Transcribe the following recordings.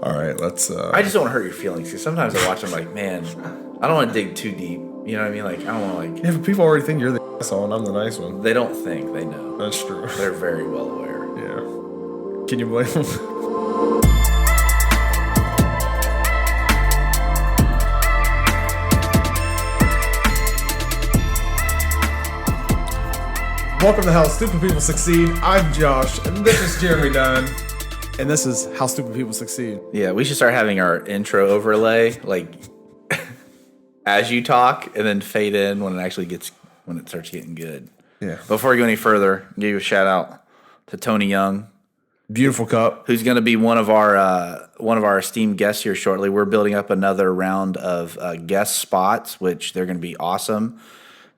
All right, let's. I just don't want to hurt your feelings because sometimes I watch them like, man, I don't want to dig too deep. You know what I mean? Like, I don't want to like. Yeah, but people already think you're the asshole and I'm the nice one. They don't think they know. That's true. They're very well aware. Yeah. Can you blame them? Welcome to How Stupid People Succeed. I'm Josh, and this is Jeremy Dunn. And this is How Stupid People Succeed. Yeah, we should start having our intro overlay like as you talk, and then fade in when it starts getting good. Yeah. Before we go any further, I'll give you a shout out to Tony Young, Beautiful cup. who's going to be one of our esteemed guests here shortly. We're building up another round of guest spots, which they're going to be awesome.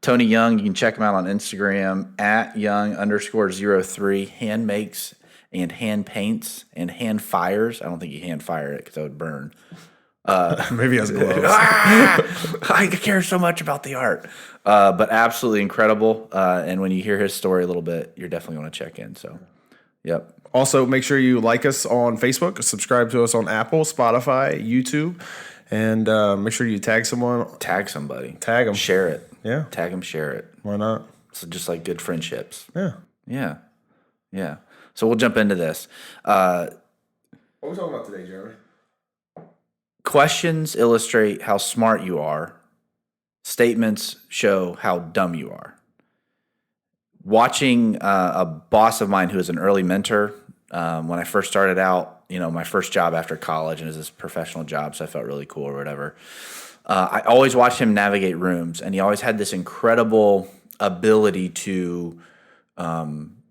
Tony Young, you can check him out on Instagram at young_03. Hand makes and hand paints and hand fires. I don't think you hand fire it because that would burn. Maybe he has gloves. I care so much about the art. But absolutely incredible. And when you hear his story a little bit, you're definitely going to check in. So, yep. Also, make sure you like us on Facebook, subscribe to us on Apple, Spotify, YouTube, and make sure you tag someone. Tag somebody. Tag them. Share it. Yeah. Tag them, share it. Why not? So just like good friendships. Yeah. Yeah. Yeah. So we'll jump into this. What are we talking about today, Jeremy? Questions illustrate how smart you are. Statements show how dumb you are. Watching a boss of mine who was an early mentor, when I first started out, my first job after college, and it was this professional job, so I felt really cool or whatever. I always watched him navigate rooms, and he always had this incredible ability to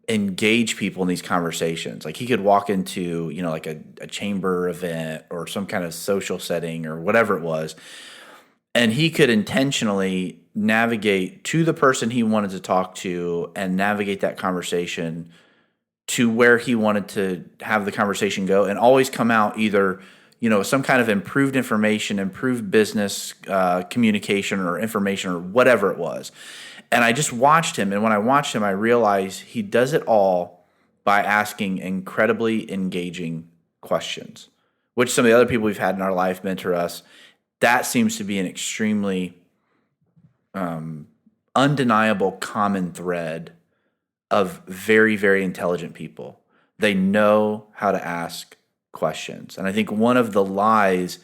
engage people in these conversations. Like he could walk into, like a chamber event or some kind of social setting or whatever it was, and he could intentionally navigate to the person he wanted to talk to and navigate that conversation to where he wanted to have the conversation go, and always come out either some kind of improved information, improved business communication or information or whatever it was. And I just watched him. And when I watched him, I realized he does it all by asking incredibly engaging questions, which some of the other people we've had in our life mentor us. That seems to be an extremely undeniable common thread of very, very intelligent people. They know how to ask questions. And I think one of the lies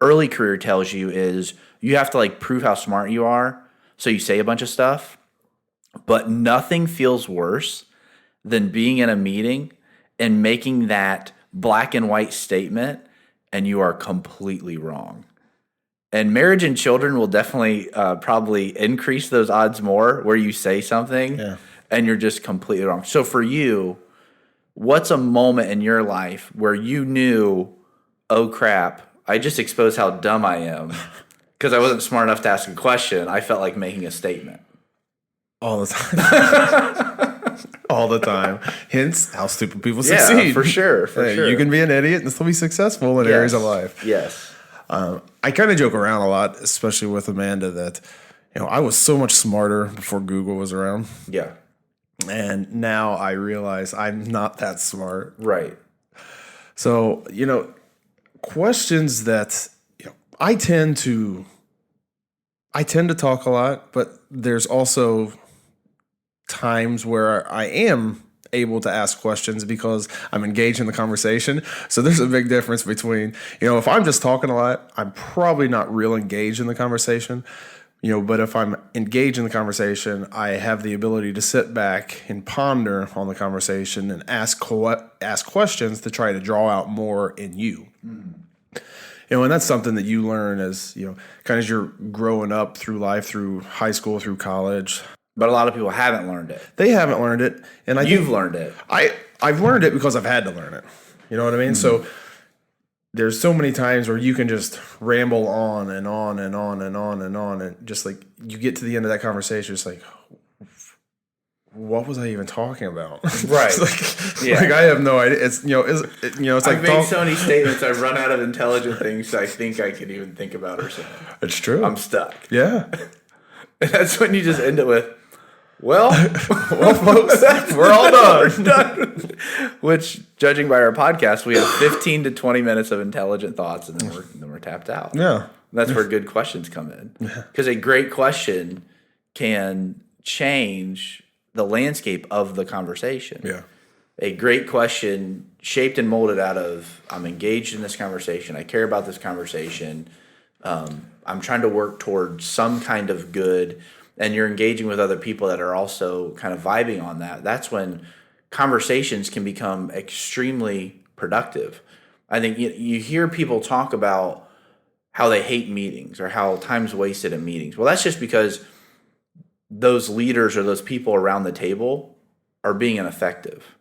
early career tells you is you have to prove how smart you are. So you say a bunch of stuff, but nothing feels worse than being in a meeting and making that black and white statement and you are completely wrong. And marriage and children will definitely probably increase those odds more where you say something and you're just completely wrong. So for you, what's a moment in your life where you knew, oh crap, I just exposed how dumb I am because I wasn't smart enough to ask a question. I felt like making a statement. All the time. All the time. Hence, how stupid people succeed. Yeah, for sure. Sure. You can be an idiot and still be successful in areas of life. Yes. I kind of joke around a lot, especially with Amanda, that I was so much smarter before Google was around. Yeah. And now I realize I'm not that smart. Right. So, questions that I tend to talk a lot, but there's also times where I am able to ask questions because I'm engaged in the conversation. So there's a big difference between, if I'm just talking a lot, I'm probably not real engaged in the conversation. But if I'm engaged in the conversation, I have the ability to sit back and ponder on the conversation and ask questions to try to draw out more in you. And that's something that you learn as, kind of as you're growing up through life, through high school, through college. But a lot of people haven't learned it. They haven't learned it. And You've learned it. I've learned it because I've had to learn it. You know what I mean? Mm-hmm. So there's so many times where you can just ramble on and on and on and on and on. And just you get to the end of that conversation, it's what was I even talking about? Right. I have no idea. It's it's I've made so many statements. I've run out of intelligent things I think I could even think about or something. It's true. I'm stuck. Yeah. And that's when you just end it with, Well, folks, we're all done. We're done. Which, judging by our podcast, we have 15 to 20 minutes of intelligent thoughts, and then we're tapped out. Yeah. That's where good questions come in. Because a great question can change the landscape of the conversation. Yeah. A great question shaped and molded out of, I'm engaged in this conversation. I care about this conversation. I'm trying to work towards some kind of good. And you're engaging with other people that are also kind of vibing on that. That's when conversations can become extremely productive. I think you hear people talk about how they hate meetings or how time's wasted in meetings. Well, that's just because those leaders or those people around the table are being ineffective.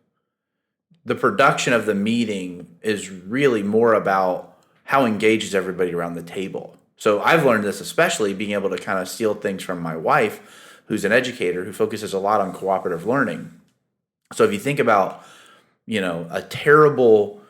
The production of the meeting is really more about how engaged is everybody around the table. So I've learned this, especially being able to kind of steal things from my wife, who's an educator who focuses a lot on cooperative learning. So if you think about, a terrible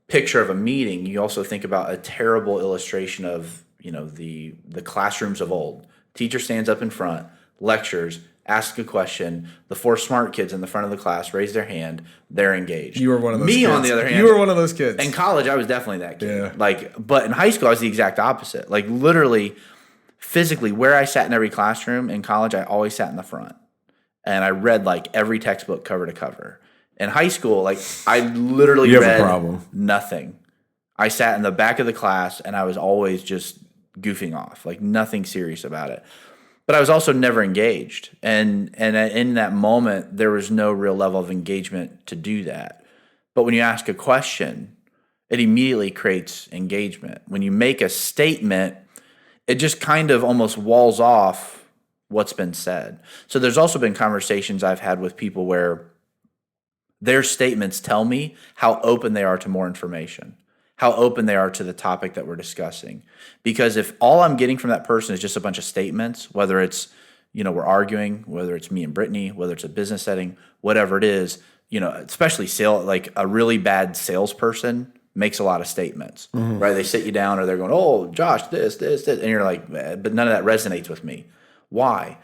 picture of a meeting, you also think about a terrible illustration of, the classrooms of old. Teacher stands up in front, lectures, asks a question. The 4 smart kids in the front of the class raise their hand. They're engaged. You were one of those Me, kids. on the other hand. You were one of those kids. In college, I was definitely that kid. Yeah. But in high school, I was the exact opposite. Like, literally, physically, where I sat in every classroom in college, I always sat in the front. And I read, every textbook cover to cover. In high school, I literally read nothing. I sat in the back of the class, and I was always just goofing off, nothing serious about it. But I was also never engaged. And in that moment, there was no real level of engagement to do that. But when you ask a question, it immediately creates engagement. When you make a statement, it just kind of almost walls off what's been said. So there's also been conversations I've had with people where their statements tell me how open they are to more information, how open they are to the topic that we're discussing. Because if all I'm getting from that person is just a bunch of statements, whether it's, we're arguing, whether it's me and Brittany, whether it's a business setting, whatever it is, especially a really bad salesperson makes a lot of statements, right? They sit you down or they're going, oh, Josh, this, and you're like, but none of that resonates with me. Why?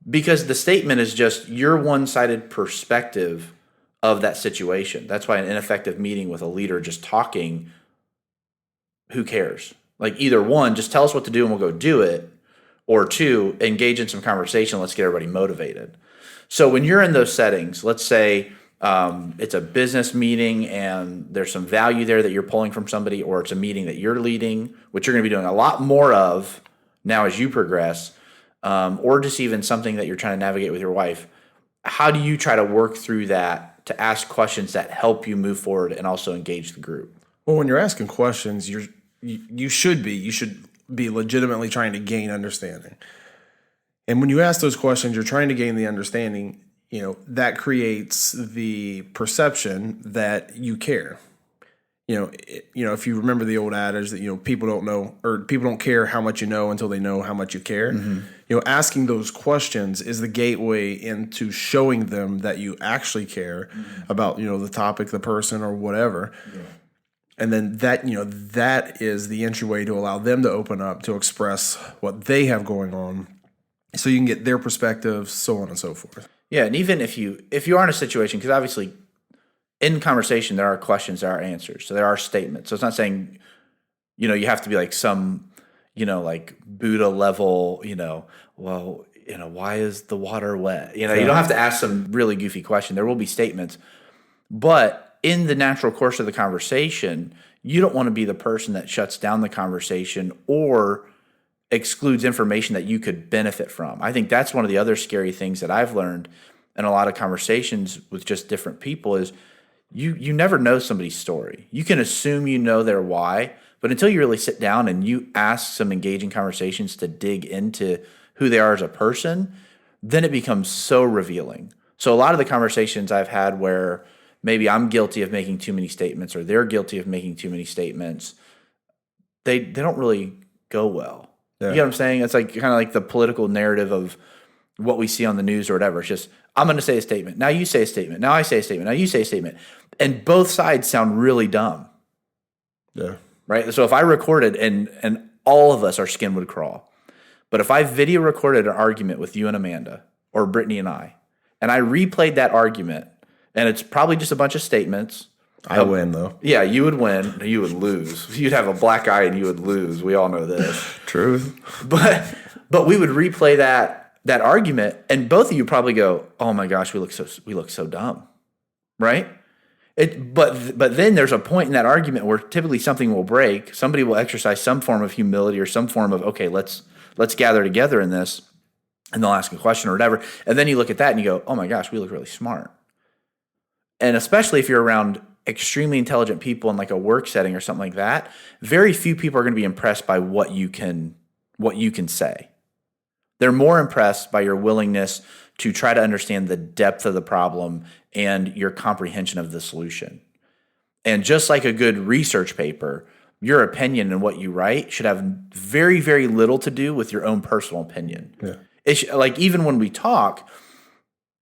Because the statement is just your one-sided perspective of that situation. That's why an ineffective meeting with a leader just talking, who cares? Either one, just tell us what to do and we'll go do it, or 2, engage in some conversation. Let's get everybody motivated. So when you're in those settings, let's say it's a business meeting and there's some value there that you're pulling from somebody, or it's a meeting that you're leading, which you're going to be doing a lot more of now as you progress, or just even something that you're trying to navigate with your wife. How do you try to work through that to ask questions that help you move forward and also engage the group? Well, when you're asking questions, you should be legitimately trying to gain understanding. And when you ask those questions, you're trying to gain the understanding, that creates the perception that you care. If you remember the old adage that, people don't know, or people don't care how much you know until they know how much you care. Mm-hmm. Asking those questions is the gateway into showing them that you actually care about, the topic, the person, or whatever. Yeah. And then that is the entryway to allow them to open up, to express what they have going on, so you can get their perspective, so on and so forth. Yeah, and even if you are in a situation, because obviously in conversation there are questions, there are answers, so there are statements. So it's not saying, you have to be some, Buddha level, why is the water wet? You don't have to ask some really goofy question. There will be statements, but in the natural course of the conversation, you don't want to be the person that shuts down the conversation or excludes information that you could benefit from. I think that's one of the other scary things that I've learned in a lot of conversations with just different people is you never know somebody's story. You can assume you know their why, but until you really sit down and you ask some engaging conversations to dig into who they are as a person, then it becomes so revealing. So a lot of the conversations I've had where maybe I'm guilty of making too many statements or they're guilty of making too many statements, they don't really go well. Yeah. You know what I'm saying? It's kind of like the political narrative of what we see on the news or whatever. It's just, I'm going to say a statement. Now you say a statement. Now I say a statement. Now you say a statement. And both sides sound really dumb. Yeah. Right? So if I recorded and all of us, our skin would crawl. But if I video recorded an argument with you and Amanda or Brittany and I, and I replayed that argument, and it's probably just a bunch of statements. I win though. Yeah, you would win. You would lose. You'd have a black eye and you would lose. We all know this. Truth. But we would replay that argument, and both of you probably go, "Oh my gosh, we look so dumb," right? But then there's a point in that argument where typically something will break. Somebody will exercise some form of humility or some form of, okay, let's gather together in this, and they'll ask a question or whatever. And then you look at that and you go, "Oh my gosh, we look really smart." And especially if you're around extremely intelligent people in like a work setting or something like that, very few people are going to be impressed by what you can say. They're more impressed by your willingness to try to understand the depth of the problem and your comprehension of the solution. And just like a good research paper, your opinion and what you write should have very, very little to do with your own personal opinion. Yeah. It's like, even when we talk,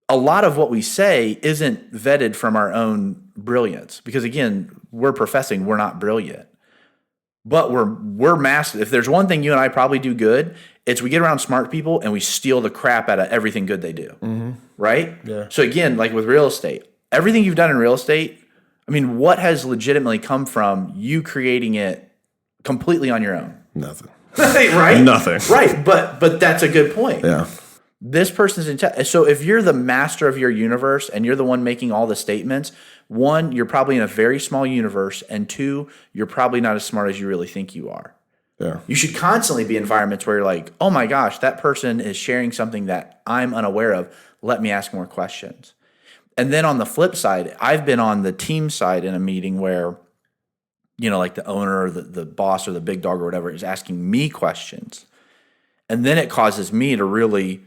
a lot of what we say isn't vetted from our own brilliance, because again, we're professing we're not brilliant, but we're massive. If there's one thing you and I probably do good, it's we get around smart people and we steal the crap out of everything good they do. Mm-hmm. Right? Yeah. So again, like with real estate, everything you've done in real estate, I mean, what has legitimately come from you creating it completely on your own? Nothing. Right? Nothing. Right. But that's a good point. Yeah. This person's intelligent. So if you're the master of your universe and you're the one making all the statements, one, you're probably in a very small universe, and two, you're probably not as smart as you really think you are. Yeah. You should constantly be in environments where you're like, oh my gosh, that person is sharing something that I'm unaware of. Let me ask more questions. And then on the flip side, I've been on the team side in a meeting where, you know, like the owner or the boss or the big dog or whatever is asking me questions. And then it causes me to really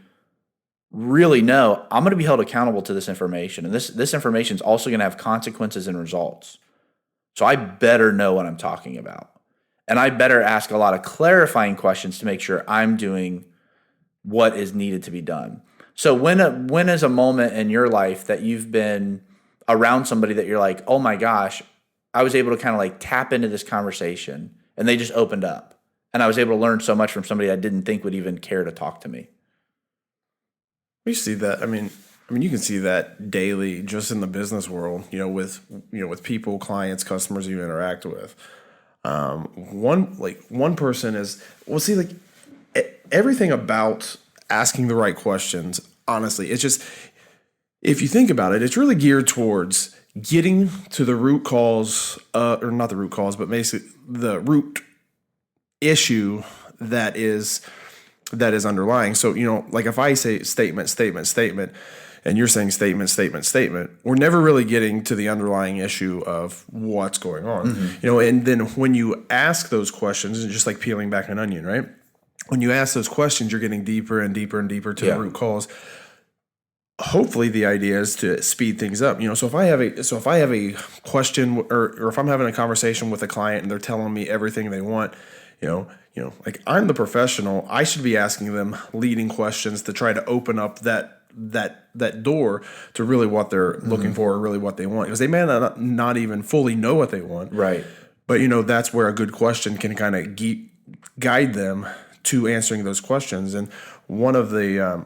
know I'm going to be held accountable to this information. And this information is also going to have consequences and results. So I better know what I'm talking about. And I better ask a lot of clarifying questions to make sure I'm doing what is needed to be done. So when is a moment in your life that you've been around somebody that you're like, oh my gosh, I was able to kind of like tap into this conversation and they just opened up. And I was able to learn so much from somebody I didn't think would even care to talk to me. We see that. I mean, you can see that daily just in the business world, with people, clients, customers you interact with. One person is, everything about asking the right questions, honestly, it's just, if you think about it, it's really geared towards getting to the root cause, or not the root cause, but basically the root issue that is underlying. So, like if I say statement, and you're saying statement, we're never really getting to the underlying issue of what's going on. Mm-hmm. And then when you ask those questions, it's just like peeling back an onion, right? When you ask those questions, you're getting deeper and deeper and deeper to the root cause. Hopefully the idea is to speed things up. So if I have a question or if I'm having a conversation with a client and they're telling me everything they want, like I'm the professional, I should be asking them leading questions to try to open up that door to really what they're looking for or really what they want, because they may not even fully know what they want. Right. But that's where a good question can kind of guide them to answering those questions. And one of the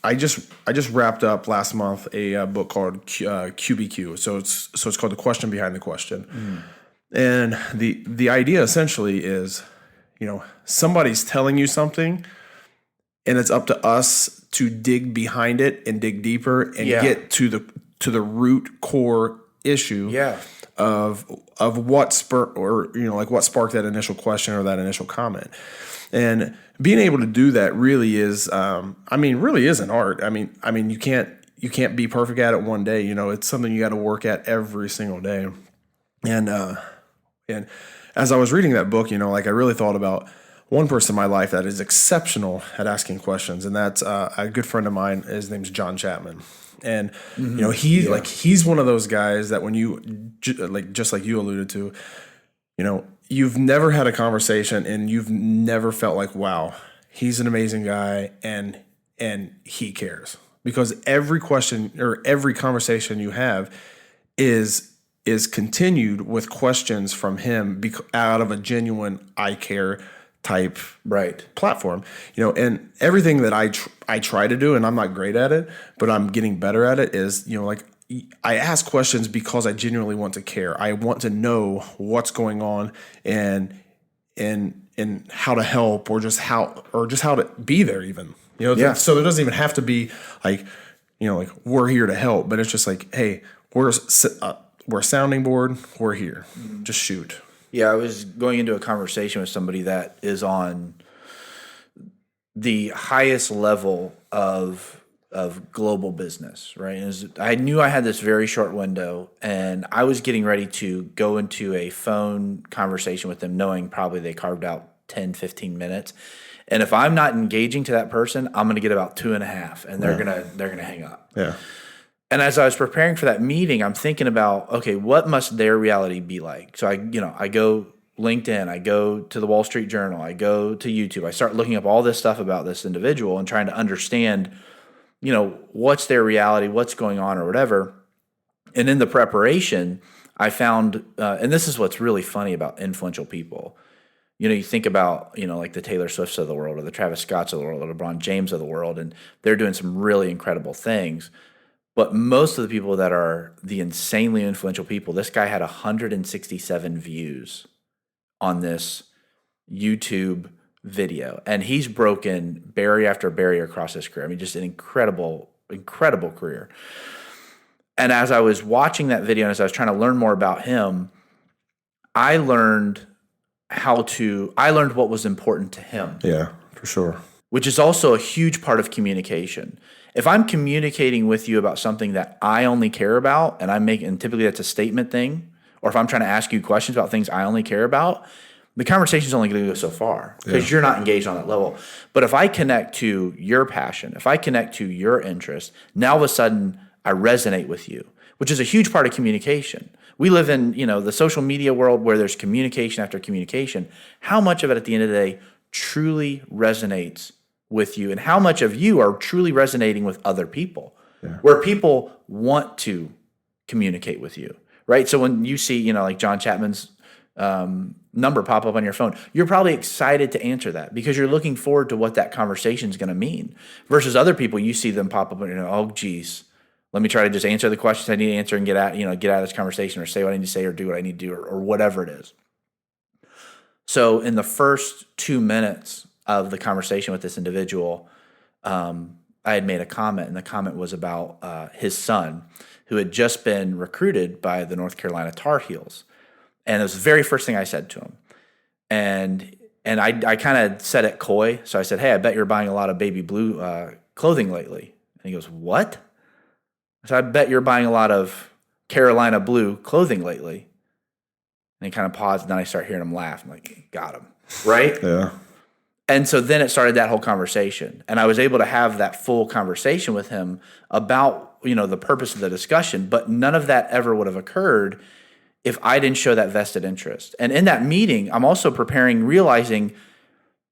I just wrapped up last month a book called QBQ. So it's called The Question Behind the Question. And the idea essentially is, somebody's telling you something, and it's up to us to dig behind it and dig deeper and get to the root core issue of what spurred what sparked that initial question or that initial comment. And being able to do that really is really is an art. I mean you can't be perfect at it one day. It's something you got to work at every single day. And as I was reading that book, I really thought about one person in my life that is exceptional at asking questions, and that's a good friend of mine. His name's John Chapman, and he's one of those guys that when you just like you alluded to, you've never had a conversation and you've never felt like, wow, he's an amazing guy and he cares, because every question or every conversation you have is continued with questions from him out of a genuine I care type Right. platform, and everything that I try to do, and I'm not great at it, but I'm getting better at it, is, like, I ask questions because I genuinely want to care. I want to know what's going on and how to help, or just how to be there even. Yeah. So there doesn't even have to be like, like, we're here to help, but it's just like, hey, we're a sounding board, we're here. Just shoot. Yeah, I was going into a conversation with somebody that is on the highest level of global business, right? I knew I had this very short window, and I was getting ready to go into a phone conversation with them, knowing probably they carved out 10, 15 minutes. And if I'm not engaging to that person, I'm going to get about 2.5, and they're gonna hang up. Yeah. And as I was preparing for that meeting, I'm thinking about, okay, what must their reality be like? So I go LinkedIn, I go to the Wall Street Journal, I go to YouTube, I start looking up all this stuff about this individual and trying to understand, what's their reality, what's going on, or whatever. And in the preparation, I found, and this is what's really funny about influential people. You think about, like the Taylor Swifts of the world, or the Travis Scotts of the world, or LeBron James of the world, and they're doing some really incredible things. But most of the people that are the insanely influential people, this guy had 167 views on this YouTube video, and he's broken barrier after barrier across his career. I mean, just an incredible, incredible career. And as I was watching that video, and as I was trying to learn more about him, I learned what was important to him. Yeah, for sure. Which is also a huge part of communication. If I'm communicating with you about something that I only care about, and typically that's a statement thing, or if I'm trying to ask you questions about things I only care about, the conversation is only going to go so far because you're not engaged on that level. But if I connect to your passion, if I connect to your interest, now all of a sudden I resonate with you, which is a huge part of communication. We live in, the social media world where there's communication after communication. How much of it at the end of the day truly resonates with you, and how much of you are truly resonating with other people, where people want to communicate with you, right? So when you see, like John Chapman's number pop up on your phone, you're probably excited to answer that because you're looking forward to what that conversation is going to mean. Versus other people, you see them pop up and oh, geez, let me try to just answer the questions I need to answer and get out of this conversation, or say what I need to say, or do what I need to do, or whatever it is. So in the first 2 minutes of the conversation with this individual, I had made a comment, and the comment was about his son, who had just been recruited by the North Carolina Tar Heels. And it was the very first thing I said to him. And I kind of said it coy. So I said, hey, I bet you're buying a lot of baby blue clothing lately. And he goes, what? So I bet you're buying a lot of Carolina blue clothing lately. And he kind of paused, and then I start hearing him laugh. I'm like, got him, right? Yeah. And so then it started that whole conversation. And I was able to have that full conversation with him about, the purpose of the discussion. But none of that ever would have occurred if I didn't show that vested interest. And in that meeting, I'm also preparing, realizing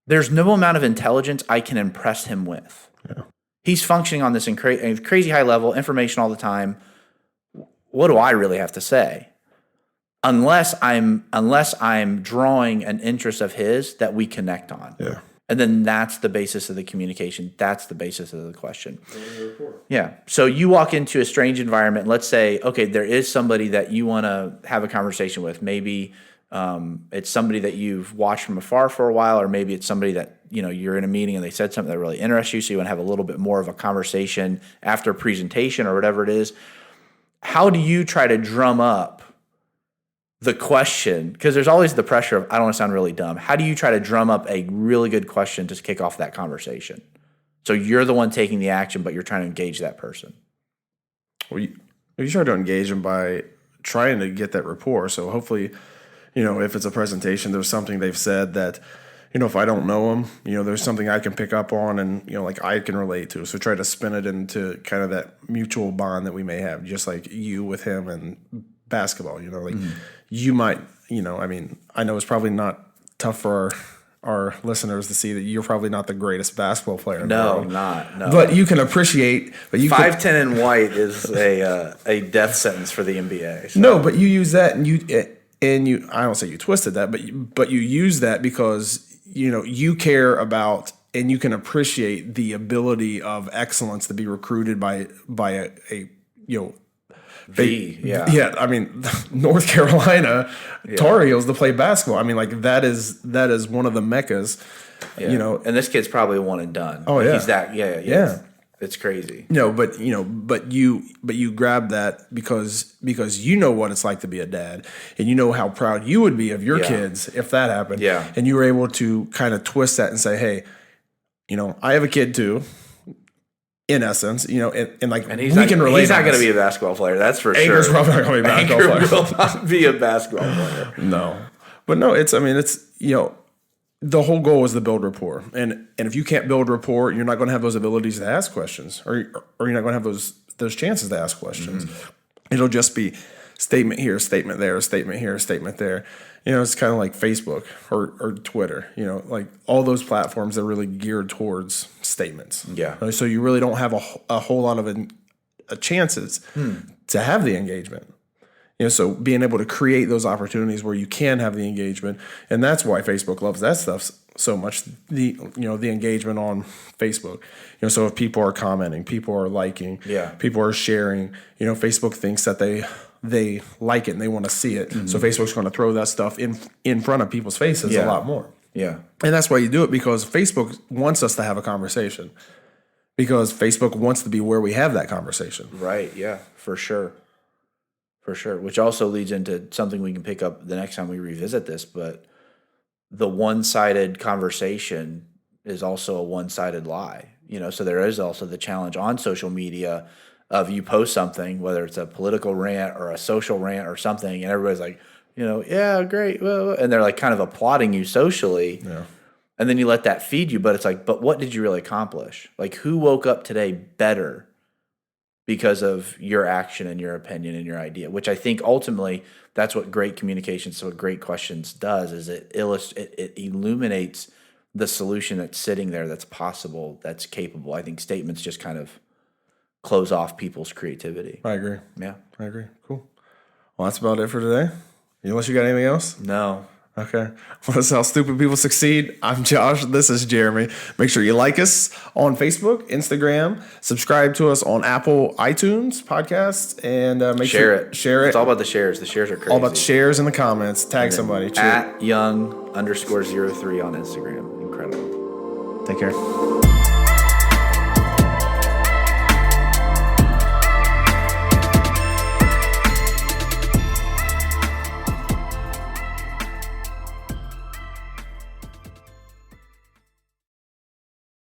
there's no amount of intelligence I can impress him with. Yeah. He's functioning on this crazy high level, information all the time. What do I really have to say? Unless I'm drawing an interest of his that we connect on. Yeah. And then that's the basis of the communication. That's the basis of the question. Yeah. So you walk into a strange environment. Let's say, okay, there is somebody that you want to have a conversation with. Maybe it's somebody that you've watched from afar for a while, or maybe it's somebody that, you're in a meeting and they said something that really interests you, so you want to have a little bit more of a conversation after a presentation or whatever it is. How do you try to drum up the question? Because there's always the pressure of, I don't want to sound really dumb. How do you try to drum up a really good question to kick off that conversation? So you're the one taking the action, but you're trying to engage that person. Well, you try to engage them by trying to get that rapport. So hopefully, if it's a presentation, there's something they've said that, if I don't know them, there's something I can pick up on and, like I can relate to. So try to spin it into kind of that mutual bond that we may have, just like you with him and basketball, you might, I know it's probably not tough for our listeners to see that you're probably not the greatest basketball player in the world. No. But you can appreciate. But 5'10" and white is a death sentence for the NBA. So. No, but you use that and you I don't say you twisted that, but you use that because you care about and you can appreciate the ability of excellence to be recruited by a Yeah. I mean, North Carolina Tar Heels to play basketball. I mean, like that is one of the meccas. Yeah. And this kid's probably one and done. Oh, like yeah. He's that. Yeah. It's crazy. But you grab that because you know what it's like to be a dad, and you know how proud you would be of your kids if that happened. Yeah. And you were able to kind of twist that and say, hey, I have a kid too. In essence, and like And we can relate. He's not going to be a basketball player. That's for Anchor's sure. probably not going to be a basketball Anchor player. will not be a basketball player. No, but no, it's the whole goal is to build rapport, and if you can't build rapport, you're not going to have those abilities to ask questions, or you're not going to have those chances to ask questions. It'll just be statement here, statement there, statement here, statement there. It's kind of like Facebook or Twitter. Like all those platforms are really geared towards statements. Yeah. Right? So you really don't have a whole lot of chances to have the engagement. So being able to create those opportunities where you can have the engagement, and that's why Facebook loves that stuff so much. The engagement on Facebook. So if people are commenting, people are liking, people are sharing. Facebook thinks that they like it and they want to see it. So Facebook's going to throw that stuff in front of people's faces a lot more. Yeah, and that's why you do it, because Facebook wants us to have a conversation. Because Facebook wants to be where we have that conversation. Right. Yeah. For sure. Which also leads into something we can pick up the next time we revisit this, but the one-sided conversation is also a one-sided lie. So there is also the challenge on social media of you post something, whether it's a political rant or a social rant or something, and everybody's like, yeah, great. Well, and they're like kind of applauding you socially. Yeah. And then you let that feed you, but it's like, but what did you really accomplish? Like, who woke up today better because of your action and your opinion and your idea, which I think ultimately that's what great communication, so what great questions does, is it illuminates the solution that's sitting there, that's possible, that's capable. I think statements just kind of close off people's creativity. I agree. Yeah. I agree. Cool. Well, that's about it for today. Unless you got anything else? No. Okay. Well, this is How Stupid People Succeed. I'm Josh. This is Jeremy. Make sure you like us on Facebook, Instagram, subscribe to us on Apple iTunes podcasts, and Share it. Share it. It's all about the shares. The shares are crazy. All about the shares in the comments. Tag somebody. @young_03 on Instagram. Incredible. Take care.